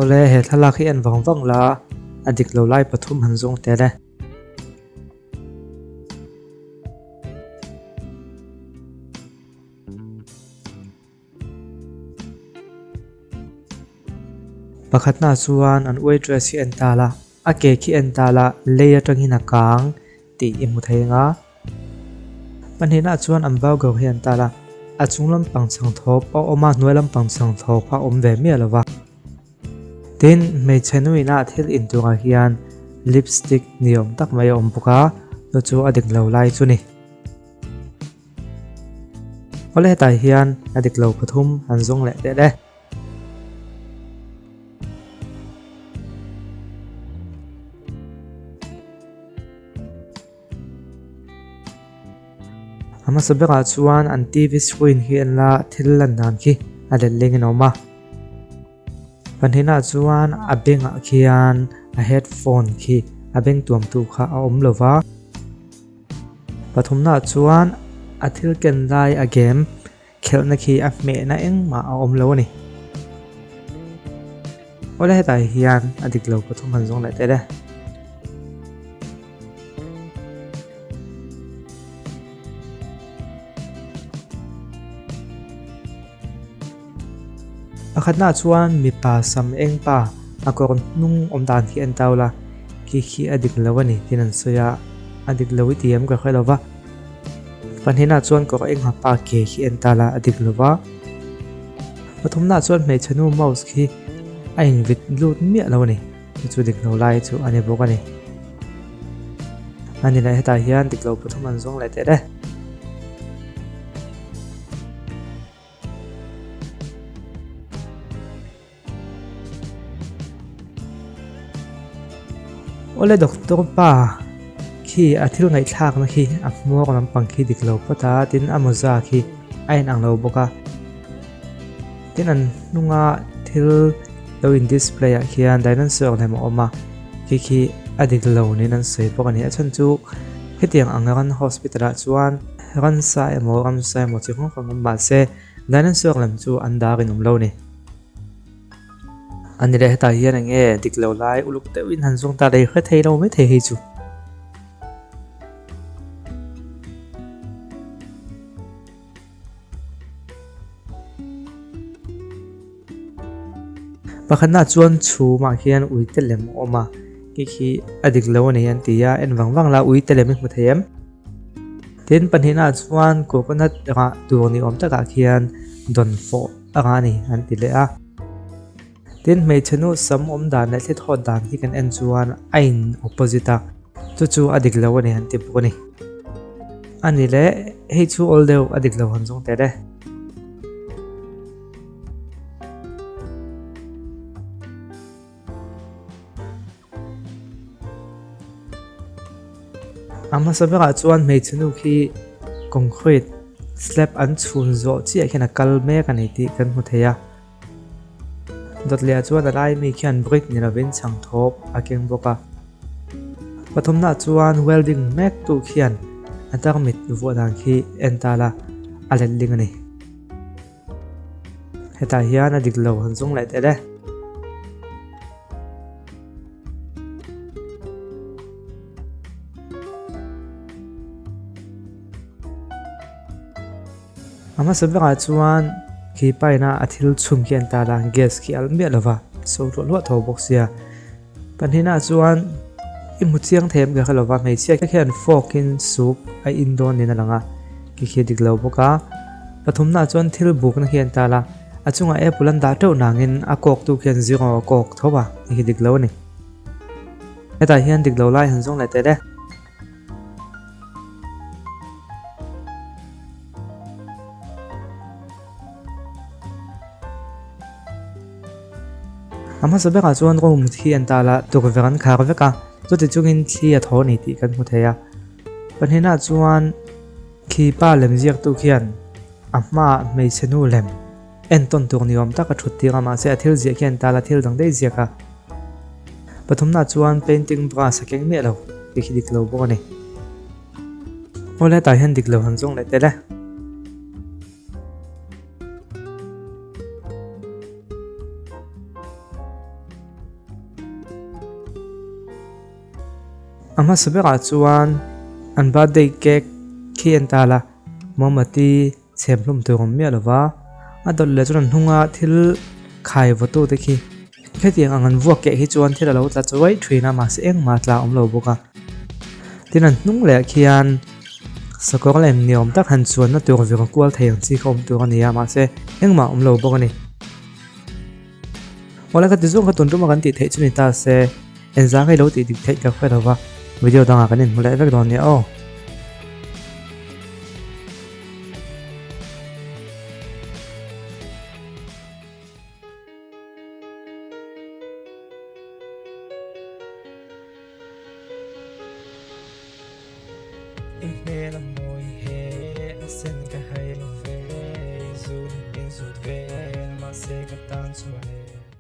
ole he thalak hi an wang la adik lo lai pathum hanzong te le pakhatna chuan an waitress hi entala a cake hi entala leya tangin akang ti imu thainga panhina chuan an bawgo hi entala a chunglam pangchang thop a oma hnuailam pangchang thop a omve mi alawa tin mei chenuina thil in tunga hian lipstick niom tak mai om buka lo chu adik lo lai chu ni ole hetai hian adik lo pathum hanzong le te le ama sabeka chuan an TV screen hi an la thil lan nan khi a le leng in oma panhina chuan a benga khian a headphone khi a beng tuam tu kha a om lova pathumna chuan a thil ken lai a game khelna khi a me na eng ma a om lo ni ole hetai hian adik lo pathum hanzong la te le pakhatna chuan mipa sam engpa akor nung omdan hi an tawla khi adik lawani tinan soya adik lawi tiam ka khalawa panhina chuan ko eng hapa ke hi an tala adik lawa pathumna chuan mei chanu mouse khi a invit lut mi lawani chu dik lo lai chu ani bokani ani la heta hian dik lo pathum an zong lai te de ole doctor pa khi athil ngai thak na khi akmo ram pang khi diklo pata tin amoza khi ain ang lo boka tin an nunga thil lo in display a khian dinosaur lem oma khi adik lo ni nan sei bokani a chan chu hetiang angaran hospital a chuan ran sa emo ram sa emo chi khong khong ma se dinosaur lem chu andarin lo ni anh đây ta hiền anh nghe địch lâu lại uluk te win han zong ta đây khét thấy đâu mới thấy chu pakhatna chuan chu ma hian ui te lem oma khi adik lo ne hian tia en wang la ui te lem mu them tin panhina chuan coconut ra tur ni om taka khian don fo anga ni an ti le a tin mei chanu sam om dan la thlet hot dan hi kan en chuan ain opposite chu adik lo ne han ti poni ani le hei chu all deu adik lo han jong te de ama sabera chuan mei chanu khi concrete slab an chhun zo chi a khena kal me kan ti kan mu theya dot le chuan alai mi khian brick ni ravin chang thop akeng boka pathumna chuan welding mek tu khian atar mit vo dan khi entala alel lingani heta hian adik lo hanjung lai te le ama sabera chuan khi paina athil chhum khian tala gas khi almia lova so ro tho boxia panhina chuan imu chiang them ga khalova mei chia khian forkin soup a indon ni na langa khi dik lo boka pathumna chuan thil buk na khian tala achunga apple an da to nangin a kok tu khian zero kok thowa khi dik lo ni heta hian dik lo lai hanjong lai te de ama sabeka chuan ro mu thi an tala to ko veran khar veka chu ti chungin thi a tho ni ti kan mu theya panhina chuan khi pa lem ziak tu khian amma mei chenu lem en ton tur niom ta ka thutti ma se athil zia khian tala thil dang dei ziaka pathumna chuan painting brush sakeng me lo ki dik lo bo ni ole ta hen dik lo han jong le te le ama sabeka chuan an birthday cake khi an tala momati semhlum tuam mi alova adol le chuan hnunga thil khai votu te khi khetiang angan vuak ke hi chuan thila lo tla chuai thina ma se eng ma tla omlo boka tin an hnung le khian sakor lem niom tak han chuan na tur veka kwal theiang chi khom tur ania ma se engma omlo boka ni wala ka tizung ka tuntu ma kan ti thei chuni ta se enza kai lo ti dik thei ka khwelawa video danga kanin mula vek don ni o Inhale môi he sen ka hai lo ve zun in zut ve ma se ka tan su he